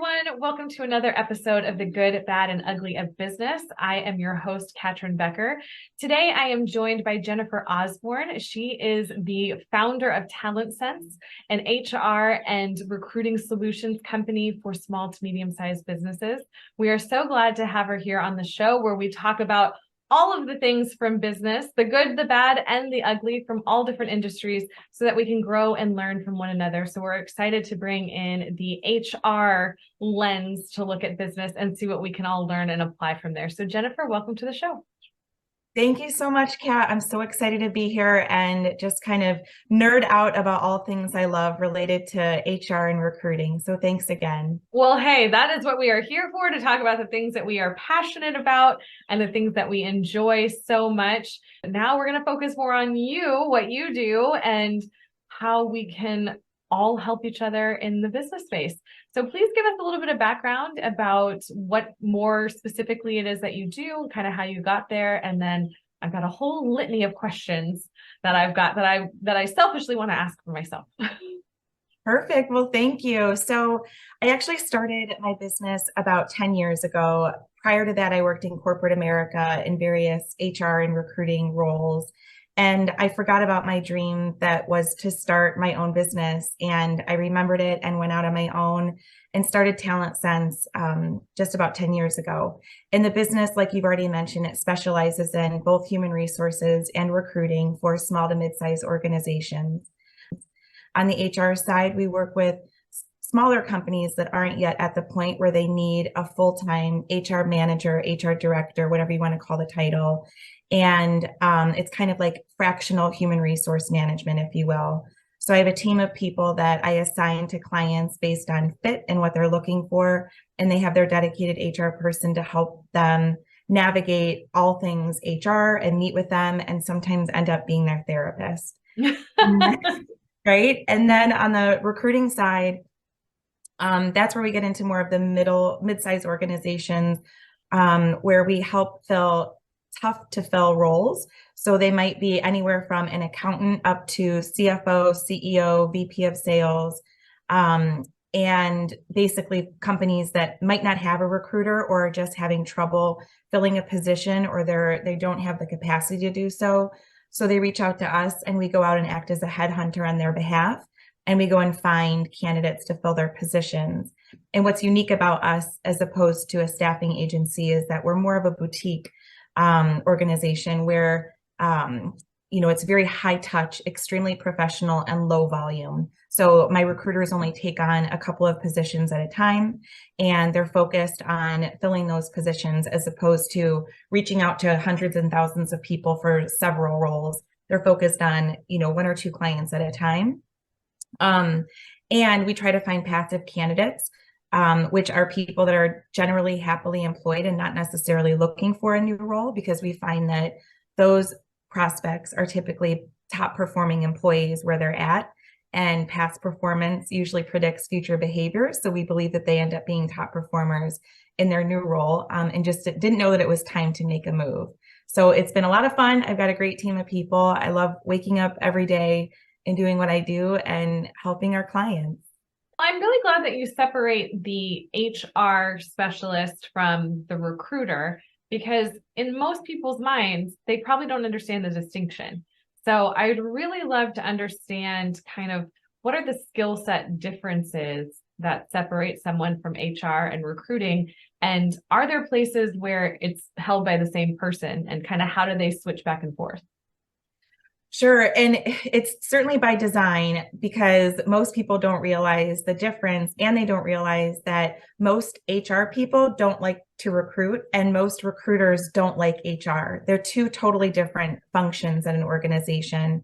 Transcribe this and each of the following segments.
everyone. Welcome to another episode of The Good, Bad, and Ugly of Business. I am your host, Katrin Becker. Today, I am joined by Jennifer Osborn. She is the founder of Talent Sense, an HR and recruiting solutions company for small to medium-sized businesses. We are so glad to have her here on the show where we talk about all of the things from business, the good, the bad, and the ugly from all different industries so that we can grow and learn from one another. So we're excited to bring in the HR lens to look at business and see what we can all learn and apply from there. So Jennifer, welcome to the show. Thank you so much, Kat. I'm so excited to be here and just kind of nerd out about all things I love related to HR and recruiting. So thanks again. Well, hey, that is what we are here for, to talk about the things that we are passionate about and the things that we enjoy so much. Now we're going to focus more on you, what you do, and how we can all help each other in the business space. So please give us a little bit of background about what more specifically it is that you do, kind of how you got there. And then I've got a whole litany of questions that I've got that I selfishly want to ask for myself. Perfect. Well, thank you. So I actually started my business about 10 years ago. Prior to that, I worked in corporate America in various HR and recruiting roles. And I forgot about my dream that was to start my own business. And I remembered it and went out on my own and started Talent Sense just about 10 years ago. In the business, like you've already mentioned, it specializes in both human resources and recruiting for small to mid-sized organizations. On the HR side, we work with smaller companies that aren't yet at the point where they need a full-time HR manager, HR director, whatever you want to call the title. And it's kind of like fractional human resource management, if you will. So I have a team of people that I assign to clients based on fit and what they're looking for. And they have their dedicated HR person to help them navigate all things HR and meet with them and sometimes end up being their therapist. Right. And then on the recruiting side, that's where we get into more of the mid-sized organizations where we help fill tough to fill roles. So they might be anywhere from an accountant up to CFO, CEO, VP of sales, and basically companies that might not have a recruiter or are just having trouble filling a position or they don't have the capacity to do so. So they reach out to us and we go out and act as a headhunter on their behalf. And we go and find candidates to fill their positions. And what's unique about us as opposed to a staffing agency is that we're more of a boutique organization where, it's very high touch, extremely professional and low volume. So my recruiters only take on a couple of positions at a time, and they're focused on filling those positions as opposed to reaching out to hundreds and thousands of people for several roles. They're focused on, one or two clients at a time. And we try to find passive candidates, which are people that are generally happily employed and not necessarily looking for a new role, because we find that those prospects are typically top performing employees where they're at, and past performance usually predicts future behavior. So we believe that they end up being top performers in their new role and just didn't know that it was time to make a move. So it's been a lot of fun. I've got a great team of people. I love waking up every day and doing what I do and helping our clients. I'm really glad that you separate the HR specialist from the recruiter, because in most people's minds, they probably don't understand the distinction. So I'd really love to understand kind of what are the skill set differences that separate someone from HR and recruiting, and are there places where it's held by the same person, and kind of how do they switch back and forth? Sure. And it's certainly by design, because most people don't realize the difference, and they don't realize that most HR people don't like to recruit and most recruiters don't like HR. They're two totally different functions in an organization.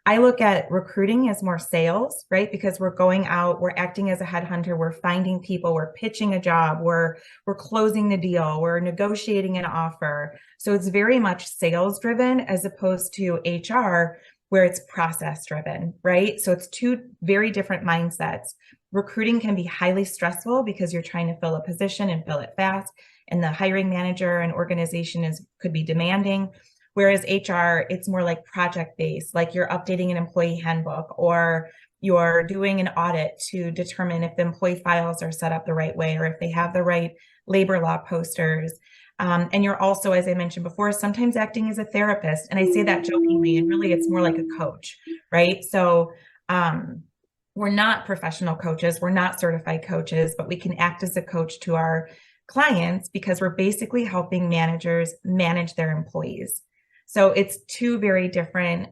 I look at recruiting as more sales, right? Because we're going out, we're acting as a headhunter, we're finding people, we're pitching a job, we're closing the deal, we're negotiating an offer. So it's very much sales driven as opposed to HR, where it's process driven, right? So it's two very different mindsets. Recruiting can be highly stressful because you're trying to fill a position and fill it fast, and the hiring manager and organization could be demanding. Whereas HR, it's more like project based, like you're updating an employee handbook or You're doing an audit to determine if the employee files are set up the right way or if they have the right labor law posters. And you're also, as I mentioned before, sometimes acting as a therapist. And I say that jokingly, and really it's more like a coach, right? So we're not professional coaches, we're not certified coaches, but we can act as a coach to our clients because we're basically helping managers manage their employees. So it's two very different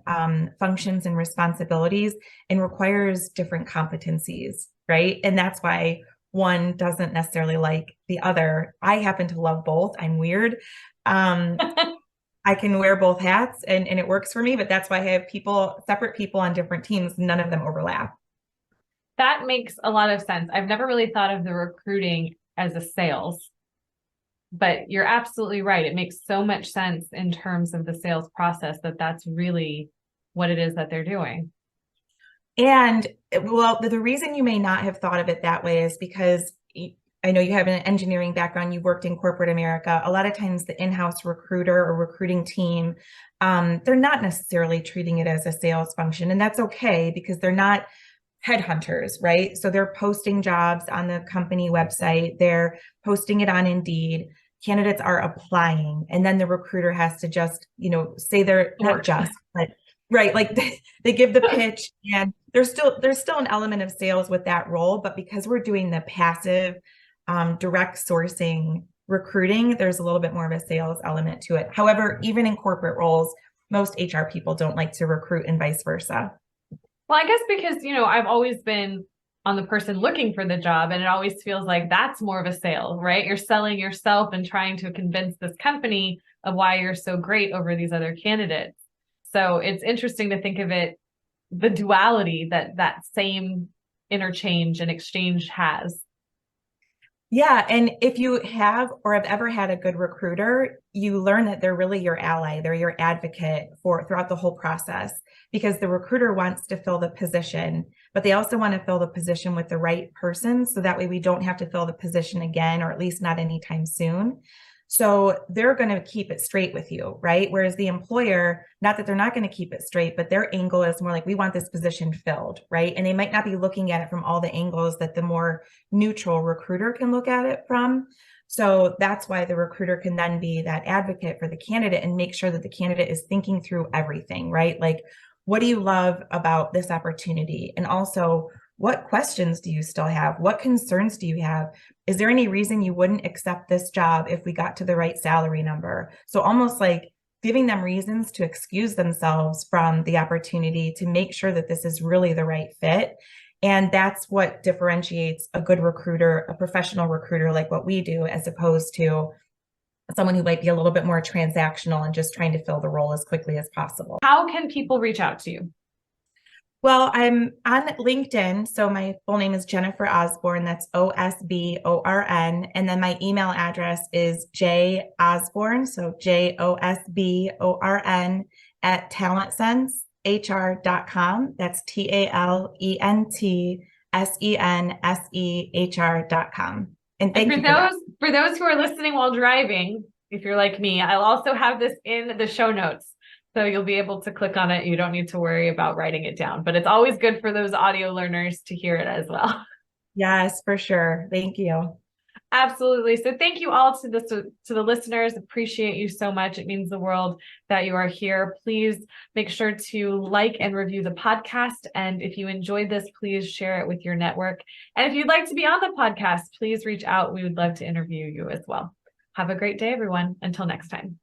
functions and responsibilities and requires different competencies, right? And that's why one doesn't necessarily like the other. I happen to love both. I'm weird. I can wear both hats and it works for me, but that's why I have separate people on different teams. None of them overlap. That makes a lot of sense. I've never really thought of the recruiting as a sales, but you're absolutely right. It makes so much sense in terms of the sales process that that's really what it is that they're doing. And well, the reason you may not have thought of it that way is because I know you have an engineering background, you worked in corporate America. A lot of times the in-house recruiter or recruiting team, they're not necessarily treating it as a sales function. And that's okay because they're not headhunters, right? So they're posting jobs on the company website, they're posting it on Indeed. Candidates are applying, and then the recruiter has to just, say they're not just, but right, like they give the pitch, and there's still an element of sales with that role, but because we're doing the passive, direct sourcing recruiting, there's a little bit more of a sales element to it. However, even in corporate roles, most HR people don't like to recruit and vice versa. Well, I guess because, I've always been on the person looking for the job, and it always feels like that's more of a sale, right? You're selling yourself and trying to convince this company of why you're so great over these other candidates. So it's interesting to think of it, the duality that same interchange and exchange has. Yeah. And if you have or have ever had a good recruiter, you learn that they're really your ally. They're your advocate throughout the whole process, because the recruiter wants to fill the position, but they also want to fill the position with the right person. So that way we don't have to fill the position again, or at least not anytime soon. So they're going to keep it straight with you, right? Whereas the employer, not that they're not going to keep it straight, but their angle is more like, we want this position filled, right? And they might not be looking at it from all the angles that the more neutral recruiter can look at it from. So that's why the recruiter can then be that advocate for the candidate and make sure that the candidate is thinking through everything, right? Like, what do you love about this opportunity? And also, what questions do you still have? What concerns do you have? Is there any reason you wouldn't accept this job if we got to the right salary number? So almost like giving them reasons to excuse themselves from the opportunity to make sure that this is really the right fit. And that's what differentiates a good recruiter, a professional recruiter like what we do, as opposed to someone who might be a little bit more transactional and just trying to fill the role as quickly as possible. How can people reach out to you? Well, I'm on LinkedIn. So my full name is Jennifer Osborn. That's Osborn. And then my email address is josborn. So JOSBORN at talentsensehr.com. That's TALENTSENSEHR.com. And thank you for those who are listening while driving, if you're like me, I'll also have this in the show notes. So you'll be able to click on it. You don't need to worry about writing it down, but it's always good for those audio learners to hear it as well. Yes, for sure. Thank you. Absolutely. So thank you all to the listeners. Appreciate you so much. It means the world that you are here. Please make sure to like and review the podcast. And if you enjoyed this, please share it with your network. And if you'd like to be on the podcast, please reach out. We would love to interview you as well. Have a great day, everyone. Until next time.